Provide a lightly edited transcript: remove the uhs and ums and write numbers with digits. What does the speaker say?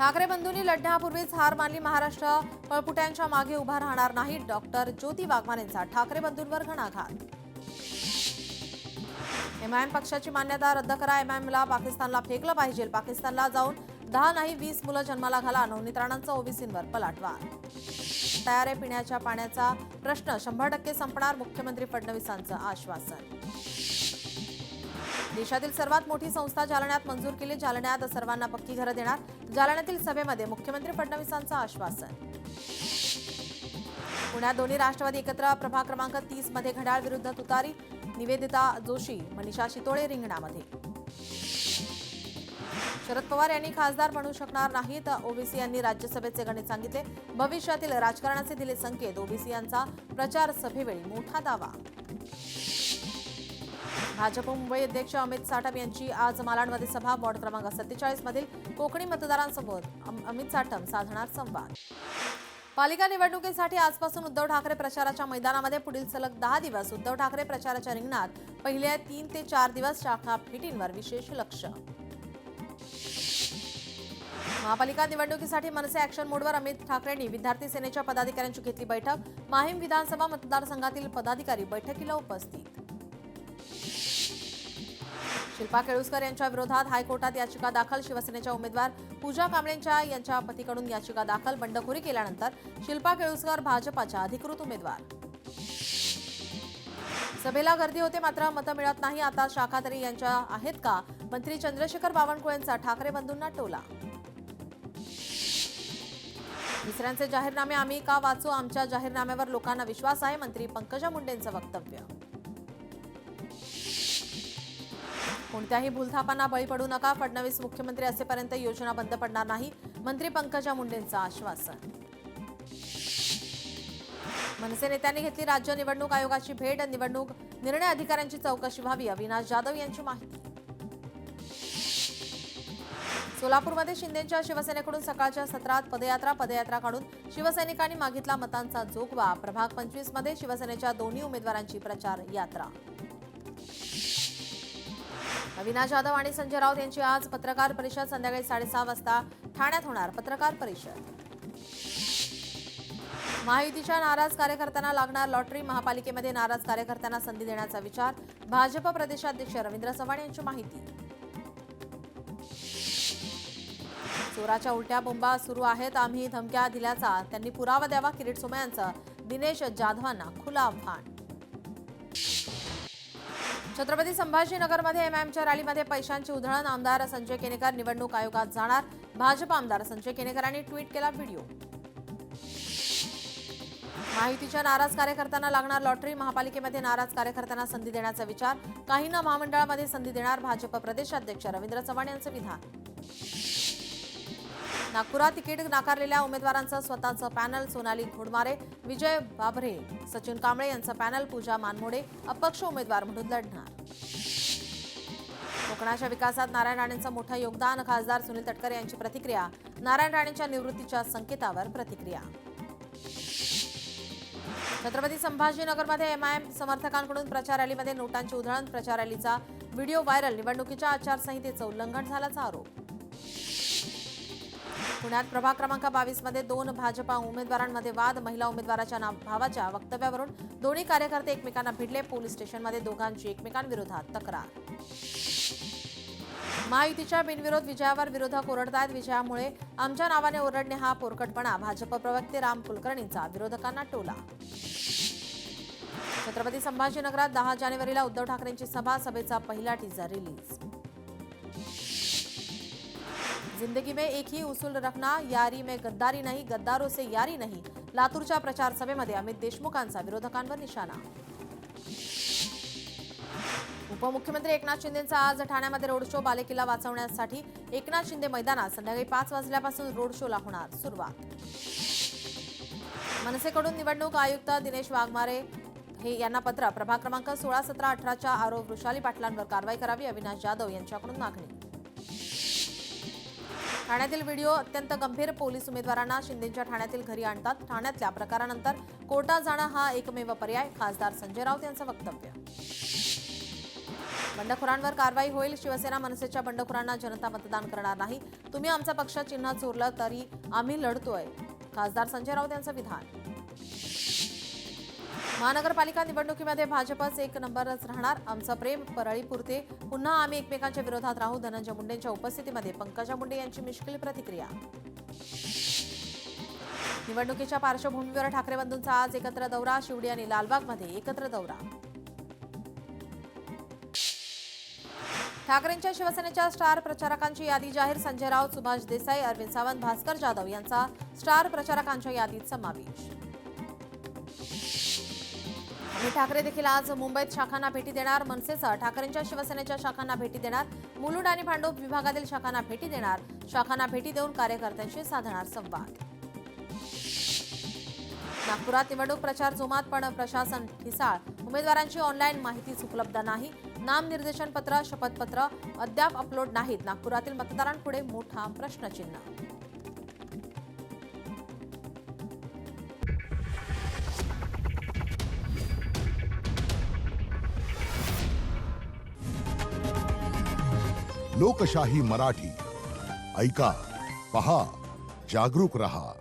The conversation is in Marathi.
ठाकरे बंधूंनी लढण्यापूर्वीच हार मानली. महाराष्ट्र पळपुट्यांच्या मागे उभा राहणार नाही. डॉक्टर ज्योती वाघमारेंचा ठाकरे बंधूंवर घणाघात. एमआयएम पक्षाची मान्यता रद्द करा. एमआयएमला पाकिस्तानला फेकलं पाहिजे. पाकिस्तानला जाऊन 10 नाही 20 मुलं जन्माला घाला. नवनीत राणांचा ओबीसींवर पलटवार. तयार आहे पिण्याच्या पाण्याचा प्रश्न 100% संपणार. मुख्यमंत्री फडणवीसांचं आश्वासन. देशातील सर्वात मोठी संस्था जालन्यात मंजूर केली. जालन्यात सर्वांना पक्की घरं देणार. जालन्यातील सभेमध्ये मुख्यमंत्री फडणवीसांचं आश्वासन. पुण्यात दोन्ही राष्ट्रवादी एकत्र. प्रभाग क्रमांक 30 मध्ये घड्याळ विरुद्ध तुतारी. निवेदिता जोशी, मनीषा शितोळे रिंगणामध्ये. शरद पवार यांनी खासदार बनू शकणार नाहीत. ओबीसी यांनी राज्यसभेचे गणित सांगितले. भविष्यातील राजकारणाचे दिले संकेत. ओबीसी यांचा प्रचार सभेवेळी मोठा दावा. भाजप मुंबई अध्यक्ष अमित साटम यांची आज मालाडमध्ये सभा. वॉर्ड क्रमांक 47 मधील कोकणी मतदारांसोबत अमित साटम साधणार संवाद. पालिका निवडणुकीसाठी आजपासून उद्धव ठाकरे प्रचाराच्या मैदानामध्ये. पुढील सलग 10 दिवस उद्धव ठाकरे प्रचाराच्या रिंगणात. पहिल्या 3 ते 4 दिवस शाखा भेटींवर विशेष लक्ष. महापालिका निवडणुकीसाठी मनसे ॲक्शन मोडवर. अमित ठाकरेंनी विद्यार्थी सेनेच्या पदाधिकाऱ्यांची घेतली बैठक. माहीम विधानसभा मतदारसंघातील पदाधिकारी बैठकीला उपस्थित. शिल्पा केळुसकर यांच्या विरोधात हायकोर्टात याचिका दाखल. शिवसेनेच्या उमेदवार पूजा कांबळेंच्या यांच्या पतीकडून याचिका दाखल. बंडखोरी केल्यानंतर शिल्पा केळुसकर भाजपाच्या अधिकृत उमेदवार. सभेला गर्दी होते मात्र मतं मिळत नाही. आता शाखा तरी यांच्या आहेत का? मंत्री चंद्रशेखर बावनकुळेंचा ठाकरे बंधूंना टोला. दुसऱ्यांचे जाहीरनामे आम्ही का वाचू? आमच्या जाहीरनाम्यावर लोकांना विश्वास आहे. मंत्री पंकजा मुंडेंचं वक्तव्य. कोणत्याही भूलथापांना बळी पडू नका. फडणवीस मुख्यमंत्री असेपर्यंत योजना बंद पडणार नाही. मंत्री पंकजा मुंडेंचं आश्वासन. मनसे नेत्यांनी घेतली राज्य निवडणूक आयोगाची भेट. निवडणूक निर्णय अधिकाऱ्यांची चौकशी व्हावी. अविनाश जाधव यांची माहिती. सोलापूरमध्ये शिंदेच्या शिवसेनेकडून सकाळच्या सत्रात पदयात्रा काढून शिवसैनिकांनी मागितला मतांचा जोगवा. प्रभाग 25 मध्ये शिवसेनेच्या दोन्ही उमेदवारांची प्रचार यात्रा. अविनाश जाधव आणि संजय राऊत यांची आज पत्रकार परिषद. संध्याकाळी 6:30 वाजता ठाण्यात होणार पत्रकार परिषद. महायुतीच्या नाराज कार्यकर्त्यांना लागणार लॉटरी. महापालिकेमध्ये नाराज कार्यकर्त्यांना संधी देण्याचा विचार. भाजप प्रदेशाध्यक्ष रवींद्र चव्हाण यांची माहिती. चोराच्या उलट्या बोंबा सुरू आहेत. आम्ही धमक्या दिल्याचा त्यांनी पुरावा द्यावा. किरीट सोमय्यांचं दिनेश जाधवांना खुलं आव्हान. छत्रपती संभाजीनगरमध्ये एमआयएमच्या रॅलीमध्ये पैशांची उधळण. आमदार संजय केनेकर निवडणूक आयोगात जाणार. भाजप आमदार संजय केनेकरांनी ट्विट केला व्हिडिओ. महायुतीच्या नाराज कार्यकर्त्यांना लागणार लॉटरी. महापालिकेमध्ये नाराज कार्यकर्त्यांना संधी देण्याचा विचार. काहींना महामंडळामध्ये संधी देणार. भाजप प्रदेशाध्यक्ष रवींद्र चव्हाण यांचं विधान. नागपुरात तिकीट नाकारलेल्या उमेदवारांचं स्वतःचं पॅनल. सोनाली घोडमारे, विजय बाभरे, सचिन कांबळे यांचं पॅनल. पूजा मानमोडे अपक्ष उमेदवार म्हणून लढणार. कोकणाच्या विकासात नारायण राणेंचं मोठं योगदान. खासदार सुनील तटकरे यांची प्रतिक्रिया. नारायण राणेंच्या निवृत्तीच्या संकेतावर प्रतिक्रिया. छत्रपती संभाजीनगरमध्ये एमआयएम समर्थकांकडून प्रचार रॅलीमध्ये नोटांची उधळण. प्रचार रॅलीचा व्हिडिओ व्हायरल. निवडणुकीच्या आचारसंहितेचं उल्लंघन झाल्याचा आरोप. पुण्यात प्रभाग क्रमांक 22 मध्ये 2 भाजपा उमेदवारांमध्ये वाद. महिला उमेदवाराच्या भावाच्या वक्तव्यावरून दोन्ही कार्यकर्ते एकमेकांना भिडले. पोलीस स्टेशनमध्ये दोघांची एकमेकांविरोधात तक्रार. महायुतीच्या बिनविरोध विजयावर विरोधक ओरडतायत. विजयामुळे आमच्या नावाने ओरडणे हा पोरकटपणा. भाजप प्रवक्ते राम कुलकर्णींचा विरोधकांना टोला. छत्रपती संभाजीनगरात 10 जानेवारीला उद्धव ठाकरेंची सभा. सभेचा पहिला टीजर रिलीज. जिंदगी में एक ही उसूल रखना, यारी में गद्दारी नहीं, गद्दारों से यारी नहीं. लातूरच्या प्रचार सभेमध्ये अमित देशमुखांचा विरोधकांवर निशाणा. उपमुख्यमंत्री एकनाथ शिंदेंचा आज ठाण्यामध्ये रोड शो. बालेकिल्ला वाचवण्यासाठी एकनाथ शिंदे मैदानात. संध्याकाळी 5 वाजल्यापासून रोड शोला होणार सुरुवात. मनसेकडून निवडणूक आयुक्त दिनेश वाघमारे यांना पत्र. प्रभाग क्रमांक 16, 17, 18च्या आरोप वृषाली पाटलांवर कारवाई करावी. अविनाश जाधव यांच्याकडून मागणी. ठाण्यातील व्हिडिओ अत्यंत गंभीर. पोलीस उमेदवारांना शिंदेच्या ठाण्यातील घरी आणतात. ठाण्यातल्या प्रकारानंतर कोर्टात जाणं हा एकमेव पर्याय. खासदार संजय राऊत यांचं वक्तव्य. बंडखोरांवर कारवाई होईल. शिवसेना मनसेच्या बंडखोरांना जनता मतदान करणार नाही. तुम्ही आमचा पक्ष चिन्ह चोरलं तरी आम्ही लढतोय. खासदार संजय राऊत यांचं विधान. महानगरपालिका निवडणुकीमध्ये भाजपच एक नंबरच राहणार. आमचं प्रेम परळीपुरते. पुन्हा आम्ही एकमेकांच्या विरोधात राहू. धनंजय मुंडेंच्या उपस्थितीमध्ये पंकजा मुंडे यांची मिश्किल प्रतिक्रिया. निवडणुकीच्या पार्श्वभूमीवर ठाकरे बंधूंचा आज एकत्र दौरा. शिवडी आणि लालबागमध्ये एकत्र दौरा. ठाकरेंच्या शिवसेनेच्या स्टार प्रचारकांची यादी जाहीर. संजय राऊत, सुभाष देसाई, अरविंद सावंत, भास्कर जाधव यांचा स्टार प्रचारकांच्या यादीत समावेश. आणि ठाकरे देखील आज मुंबईत शाखांना भेटी देणार. मनसेसह ठाकरेंच्या शिवसेनेच्या शाखांना भेटी देणार. मुलुंड आणि भांडूप विभागातील शाखांना भेटी देणार. शाखांना भेटी देऊन कार्यकर्त्यांशी साधणार संवाद. नागपुरात निवडणूक प्रचार जोमात, पण प्रशासन ठिसाळ. उमेदवारांची ऑनलाईन माहितीच उपलब्ध नाही. नामनिर्देशन पत्र, शपथपत्र अद्याप अपलोड नाहीत. नागपुरातील मतदारांपुढे मोठा प्रश्नचिन्ह. लोकशाही मराठी ऐका, पहा, जागरूक रहा.